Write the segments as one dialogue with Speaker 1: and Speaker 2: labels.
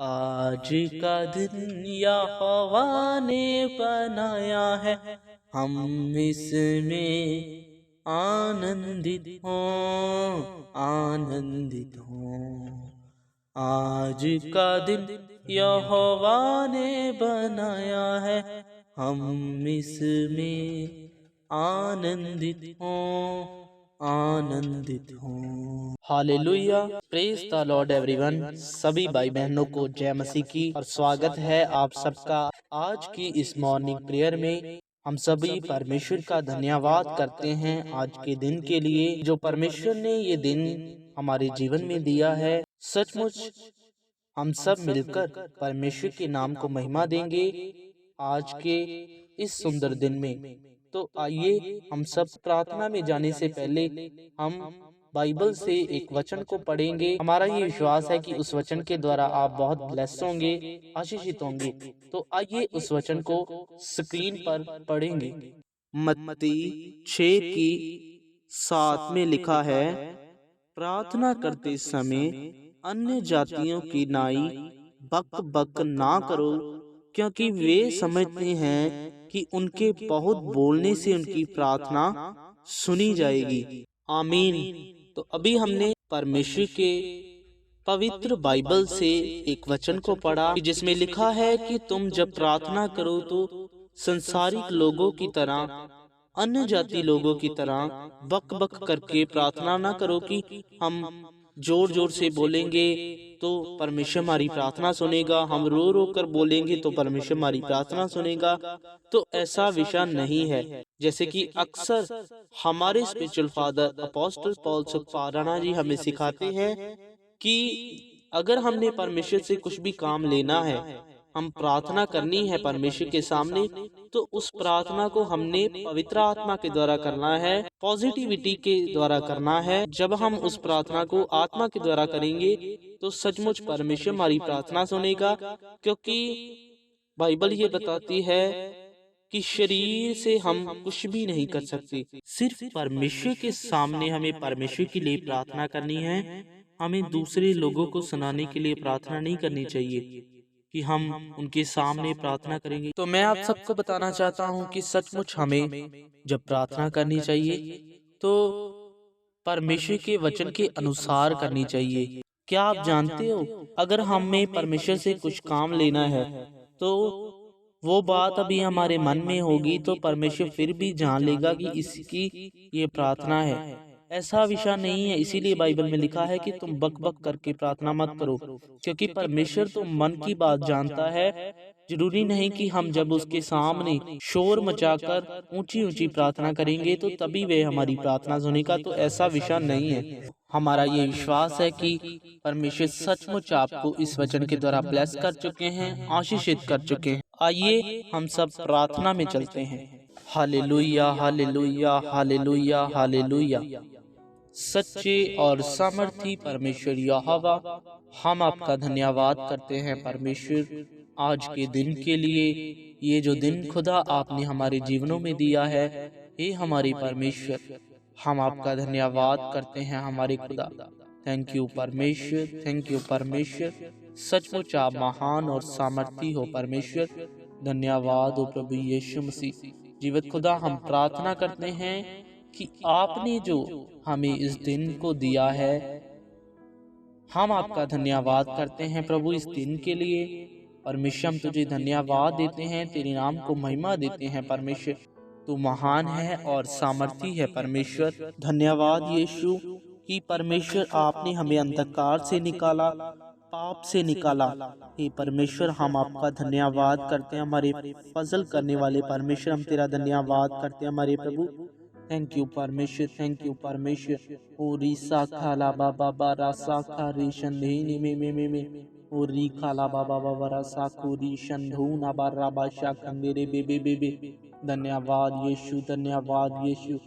Speaker 1: आज का दिन यहोवा ने बनाया है, हम इसमें आनंदित हों, आनंदित हों। आज का दिन यहोवा ने बनाया है, हम इसमें आनंदित हों, आनंदित हों। Hallelujah, praise the Lord everyone. सभी भाई बहनों को जय मसीह की और स्वागत है आप सबका आज की इस मॉर्निंग प्रेयर में। हम सभी परमेश्वर का धन्यवाद करते हैं आज के दिन के लिए जो परमेश्वर ने ये दिन हमारे जीवन में दिया है। सचमुच हम सब मिलकर परमेश्वर के नाम को महिमा देंगे आज के इस सुंदर दिन में। तो आइए हम सब प्रार्थना में जाने से पहले हम बाइबल से एक वचन को पढ़ेंगे। हमारा ये विश्वास है कि उस वचन के द्वारा आप बहुत ब्लेस्ड होंगे, आशीषित होंगे। तो आइए उस वचन को स्क्रीन पर पढ़ेंगे। मत्ती 6:7 में लिखा है, प्रार्थना करते समय अन्य जातियों की नाई बक बक ना करो, क्योंकि वे समझते हैं कि उनके बहुत बोलने से उनकी प्रार्थना सुनी जाएगी। आमीन। तो अभी हमने परमेश्वर के पवित्र बाइबल से एक वचन को पढ़ा जिसमें लिखा है कि तुम जब प्रार्थना करो तो संसारिक लोगों की तरह, अन्य जाति लोगों की तरह बक बक करके प्रार्थना ना करो कि हम जोर जोर से बोलेंगे तो परमेश्वर हमारी प्रार्थना सुनेगा, हम रो रो कर बोलेंगे तो परमेश्वर हमारी प्रार्थना सुनेगा। तो ऐसा विषय नहीं है। जैसे कि अक्सर हमारे स्पिरिचुअल फादर अपोस्टल पॉल सुखपाराना जी हमें सिखाते हैं कि अगर हमने परमेश्वर से कुछ भी काम लेना है, हम प्रार्थना करनी है परमेश्वर के सामने, तो उस प्रार्थना को हमने पवित्र आत्मा के द्वारा करना है, पॉजिटिविटी के द्वारा करना है। जब हम उस प्रार्थना को आत्मा के द्वारा करेंगे तो सचमुच परमेश्वर हमारी प्रार्थना सुनेगा, क्योंकि बाइबल ये बताती है कि शरीर से हम कुछ भी नहीं कर सकते। सिर्फ परमेश्वर के सामने हमें परमेश्वर के लिए प्रार्थना करनी है। हमें दूसरे लोगों को सुनाने के लिए प्रार्थना नहीं करनी चाहिए कि हम उनके सामने प्रार्थना करेंगे। तो मैं आप सबको बताना चाहता हूँ कि सचमुच हमें जब प्रार्थना करनी चाहिए तो परमेश्वर के वचन के अनुसार करनी चाहिए। क्या आप जानते हो, अगर हमें परमेश्वर से कुछ काम लेना है तो वो बात अभी हमारे मन में होगी तो परमेश्वर फिर भी जान लेगा कि इसकी ये प्रार्थना है। ऐसा विषय नहीं है। इसीलिए बाइबल में लिखा है कि तुम बक बक करके प्रार्थना मत करो, क्योंकि परमेश्वर तो मन की बात जानता है। जरूरी नहीं कि हम जब उसके सामने शोर मचाकर ऊंची ऊंची प्रार्थना करेंगे तो तभी वे हमारी प्रार्थना सुनेगा। तो ऐसा विषय नहीं है। हमारा ये विश्वास है कि परमेश्वर सचमुच आपको इस वचन के द्वारा ब्लेस कर चुके हैं, आशीषित कर चुके हैं। आइए हम सब प्रार्थना में चलते हैं। Hallelujah, hallelujah, hallelujah, hallelujah. सच्चे और सामर्थी परमेश्वर यहोवा, हम आपका धन्यवाद करते हैं परमेश्वर आज के दिन के लिए। ये जो दिन खुदा आपने हमारे जीवनों में दिया है, हे हमारे परमेश्वर, हम आपका धन्यवाद करते हैं हमारे खुदा। थैंक यू परमेश्वर, थैंक यू परमेश्वर। सचमुच आप महान और सामर्थी हो परमेश्वर। धन्यवाद हो प्रभु यीशु मसीह। जीवित खुदा, हम प्रार्थना करते हैं कि आपने जो हमें इस दिन को दिया है, हम आपका धन्यवाद करते हैं प्रभु इस दिन के लिए। परमेश्वर, हम तुझे धन्यवाद देते हैं, तेरे नाम को महिमा देते हैं परमेश्वर। तू महान है और सामर्थी है परमेश्वर। धन्यवाद यीशु कि परमेश्वर आपने हमें अंधकार से निकाला, पाप से निकाला। हे परमेश्वर, हम आपका धन्यवाद करते हैं हमारे फजल करने वाले परमेश्वर। हम तेरा धन्यवाद करते हैं हमारे प्रभु। थैंक यू परमेश्वर, थैंक यू परमेश्वर। ओ रीसा खाला बाबा बारा साखा रेशन धेनी में ओ री खाला बाबा बाबा रा साखू रीशन धूना बारा बाशा खंदेरे बेबे बेबे। धन्यवाद यीशु, धन्यवाद यीशु।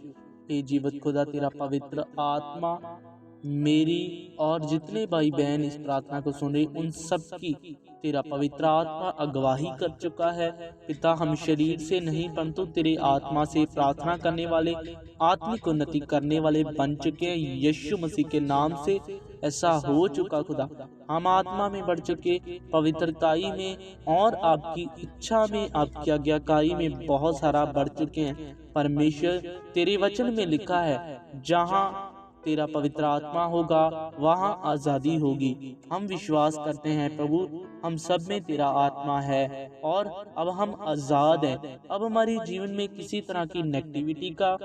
Speaker 1: हे जीवित खुदा, तेरा पवित्र आत्मा मेरी और जितने भाई बहन इस प्रार्थना को सुन रहे उन सब की तेरा पवित्र आत्मा अगवाही कर चुका है। पिता, हम शरीर से नहीं परंतु तेरे आत्मा से प्रार्थना करने वाले, आत्मिक उन्नति करने वाले बन चुके हैं। यीशु मसीह के नाम से ऐसा हो चुका खुदा। हम आत्मा में बढ़ चुके, पवित्रताई में और आपकी इच्छा में, आपकी आज्ञाकारी में बहुत सारा बढ़ चुके हैं परमेश्वर। तेरे वचन में लिखा है, जहाँ तेरा पवित्र आत्मा होगा वहाँ आजादी होगी। हम विश्वास करते हैं प्रभु, हम सब में तेरा आत्मा है और अब हम आजाद हैं। अब हमारे जीवन में किसी तरह की नेगेटिविटी का,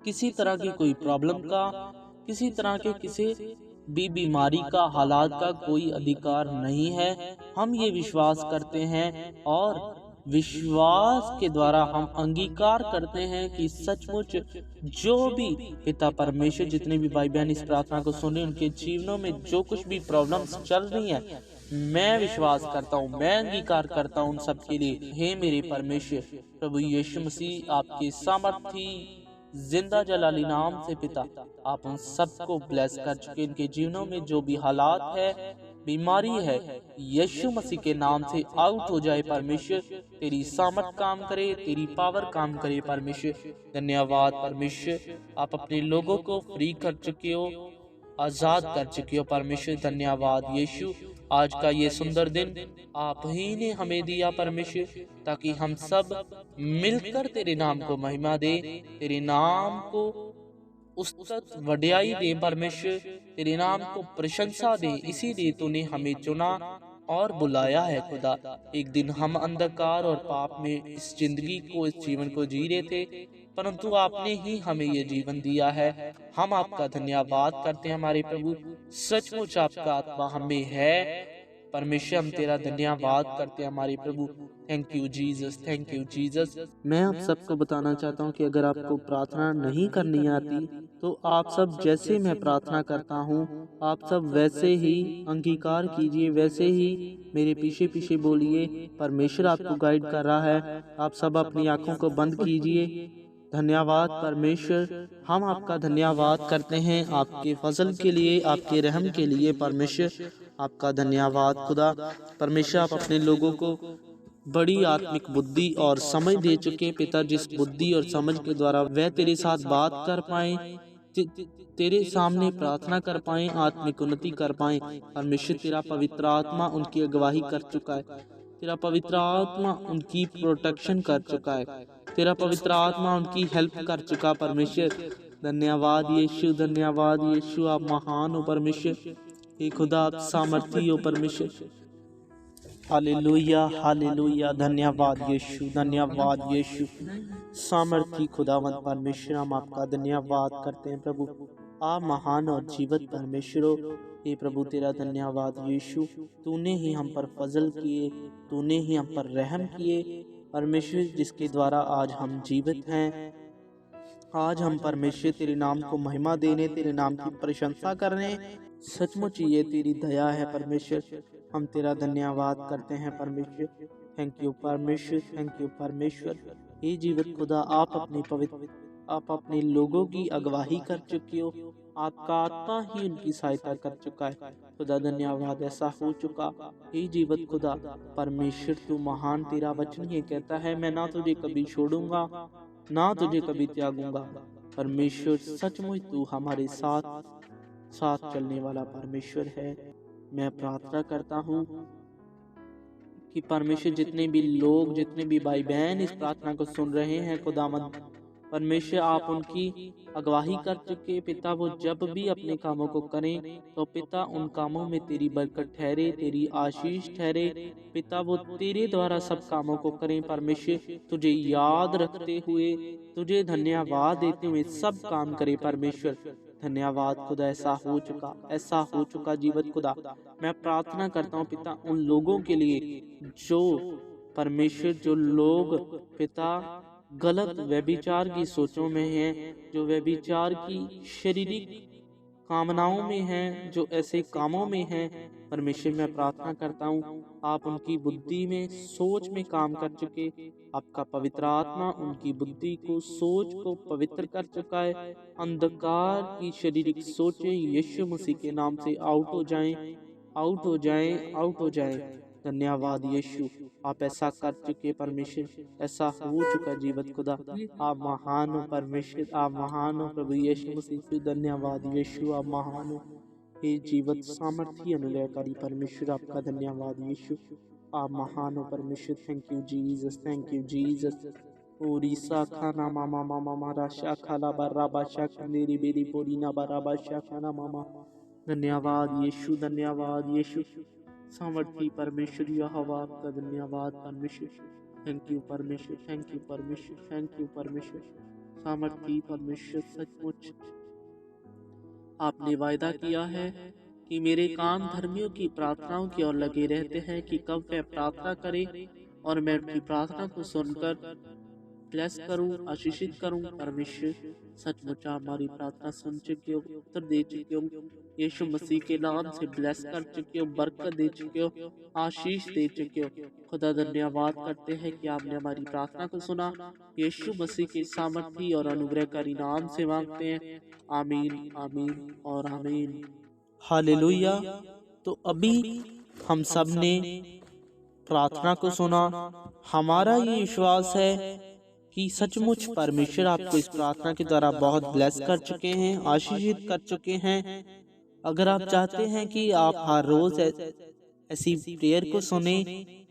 Speaker 1: किसी तरह की कोई प्रॉब्लम का, किसी तरह के किसी भी बीमारी का, हालात का कोई अधिकार नहीं है। हम ये विश्वास करते हैं और विश्वास के द्वारा हम अंगीकार करते हैं कि सचमुच जो भी पिता परमेश्वर, जितने भी भाई बहन इस प्रार्थना को सुने, उनके जीवनों में जो कुछ भी प्रॉब्लम्स चल रही हैं, मैं विश्वास करता हूँ, मैं अंगीकार करता हूँ उन सब के लिए। हे मेरे परमेश्वर प्रभु यीशु मसीह, आपके सामर्थी जिंदा जलाली नाम से पिता, आप उन सबको ब्लेस कर चुके। इनके जीवनों में जो भी हालात है, बीमारी है, यीशु मसीह के नाम से आउट हो जाए परमेश्वर। तेरी सामर्थ काम करे, तेरी पावर काम करे परमेश्वर। धन्यवाद परमेश्वर, आप अपने लोगों को फ्री कर चुके हो, आजाद कर चुके हो परमेश्वर। धन्यवाद यीशु, आज का ये सुंदर दिन आप ही ने हमें दिया परमेश्वर, ताकि हम सब मिलकर तेरे नाम को महिमा दे, तेरे नाम को उस्तत वड्याई दे परमेश्वर, तेरे नाम को प्रशंसा दे। इसीलिए तूने हमें चुना और बुलाया है खुदा। एक दिन हम अंधकार और पाप में इस जिंदगी को, इस जीवन को जी रहे थे, परंतु आपने ही हमें ये जीवन दिया है। हम आपका धन्यवाद करते हैं हमारे प्रभु। सचमुच आपका आत्मा हमें है परमेश्वर, हम तेरा धन्यवाद करते हैं हमारे प्रभु। Thank you Jesus, thank you Jesus. मैं आप सबको बताना चाहता हूँ कि अगर आपको प्रार्थना नहीं करनी आती तो आप सब जैसे मैं प्रार्थना करता हूँ, आप सब वैसे ही अंगीकार कीजिए, वैसे ही मेरे पीछे पीछे बोलिए। परमेश्वर आपको गाइड कर रहा है। आप सब अपनी आंखों को बंद कीजिए। धन्यवाद परमेश्वर, हम आपका धन्यवाद करते हैं आपके फजल के लिए, आपके रहम के लिए परमेश्वर। आपका धन्यवाद खुदा। परमेश्वर, आप अपने लोगों को बड़ी आत्मिक बुद्धि और समझ दे चुके पिता, जिस बुद्धि और समझ के द्वारा वह तेरे साथ बात कर पाए, तेरे सामने प्रार्थना कर पाए, आत्मिक उन्नति कर पाए परमेश्वर। तेरा पवित्र आत्मा उनकी अगुवाई कर चुका है, तेरा पवित्र आत्मा उनकी प्रोटेक्शन कर चुका है, तेरा पवित्र आत्मा उनकी हेल्प कर चुका परमेश्वर। धन्यवाद यीशु, धन्यवाद यीशु, आप महान हो परमेश्वर। हे खुदा, आप सामर्थी हो परमेश्वर। Hallelujah, hallelujah. धन्यवाद यीशु, धन्यवाद यीशु। सामर्थी खुदावंत परमेश्वर, हम आपका धन्यवाद करते हैं प्रभु। आप महान और जीवित परमेश्वर हो। हे प्रभु, तेरा धन्यवाद यीशु। तूने ही हम पर फजल किए, तूने ही हम पर रहम किए परमेश्वर, जिसके द्वारा आज हम जीवित हैं। आज हम परमेश्वर तेरे नाम को महिमा देने, तेरे नाम की प्रशंसा करने, सचमुच ये तेरी दया है परमेश्वर। हम तेरा धन्यवाद करते हैं परमेश्वर। थैंक यू परमेश्वर, थैंक यू परमेश्वर। हे जीवित खुदा, आप अपने लोगों की अगुवाई कर चुके हो, आपका आत्मा ही उनकी सहायता कर चुका है खुदा। धन्यवाद, ऐसा हो चुका। हे जीवित खुदा परमेश्वर, तू महान, तेरा वचन ये कहता है, मैं ना तुझे कभी छोड़ूंगा ना तुझे कभी त्यागूंगा। परमेश्वर, सचमुच तू हमारे साथ चलने वाला परमेश्वर है। मैं प्रार्थना करता हूँ कि परमेश्वर, जितने भी लोग, जितने भी भाई बहन इस प्रार्थना को सुन रहे हैं खुदावंद परमेश्वर, आप उनकी अगुवाई कर चुके पिता। वो जब भी अपने कामों को करें तो पिता उन कामों में तेरी बरकत ठहरे, तेरी आशीष ठहरे पिता। वो तेरे द्वारा सब कामों को करें परमेश्वर, तुझे याद रखते हुए, तुझे धन्यवाद देते हुए सब काम करे परमेश्वर। धन्यवाद खुदा, ऐसा हो चुका, ऐसा हो चुका जीवित खुदा। मैं प्रार्थना करता हूँ पिता उन लोगों के लिए जो परमेश्वर, जो लोग पिता गलत व्यभिचार की सोचों में हैं, जो व्यभिचार की शारीरिक कामनाओं में हैं, जो ऐसे कामों में हैं परमेश्वर, मैं प्रार्थना करता हूँ आप उनकी बुद्धि में, सोच में काम कर चुके। आपका पवित्र आत्मा उनकी बुद्धि को, सोच को पवित्र कर चुका है। अंधकार की शारीरिक सोचें यीशु मसीह के नाम से आउट हो जाएं, आउट हो जाएं, आउट हो जाएं। धन्यवाद यीशु, आप ऐसा कर चुके परमेश्वर, ऐसा हो चुका जीवित खुदा। आप महान हो परमेश्वर, आप महान हो प्रभु यीशु मसीह। धन्यवाद यीशु, आप महान हो। हे जीवत सामर्थी अनुग्रहकारी परमेश्वर, आपका धन्यवाद यीशु। आप महान हो परमेश्वर। Thank you Jesus, thank you Jesus. Orissa खाना मामा मामा मारा शाखा बारा बाशा खंदेरी बेरी बोरी ना बारा बाशा खाना मामा। धन्यवाद यीशु, धन्यवाद यीशु। सामर्थी परमेश्वर यहोवा, आपका धन्यवाद परमेश्वर। थैंक यू परमेश्वर, थैंक यू परमेश्वर, थैंक यू परमेश्वर। सामर्थी परमेश्वर, सचमुच आपने वायदा किया है कि मेरे कान धर्मियों की प्रार्थनाओं की ओर लगे रहते हैं कि कब वह प्रार्थना करे और मैं उनकी प्रार्थना को सुनकर ब्लेस करूं, आशीषित करूं। परमेश्वर सचमुच आप हमारी प्रार्थना सुन चुके हो, उत्तर दे चुके हो, यीशु मसीह के नाम से ब्लेस कर चुके हो, बरकत दे चुके हो, आशीष दे चुके हो। खुदा धन्यवाद करते हैं कि आपने हमारी प्रार्थना को सुना। यीशु मसीह के सामर्थी और अनुग्रहकारी नाम से मांगते हैं, आमीन, आमीन और आमीन। हालेलुया। तो अभी हम सब ने प्रार्थना को सुना। हमारा ये विश्वास है कि सचमुच परमेश्वर आपको इस प्रार्थना के द्वारा बहुत ब्लेस कर चुके हैं, आशीषित कर चुके हैं। अगर आप चाहते हैं कि आप हर रोज ऐसी प्रेयर को सुने,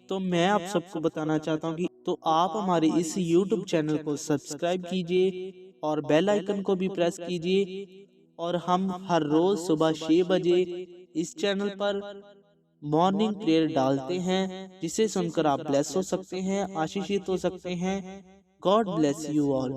Speaker 1: तो मैं आप सबको बताना चाहता हूँ कि तो आप हमारे इस YouTube चैनल को सब्सक्राइब कीजिए और बेल आइकन को भी प्रेस कीजिए। और हम हर रोज सुबह 6 बजे इस चैनल पर मॉर्निंग प्रेयर डालते हैं, जिसे सुनकर आप ब्लेस हो सकते हैं, आशीषित हो सकते हैं। God bless you all.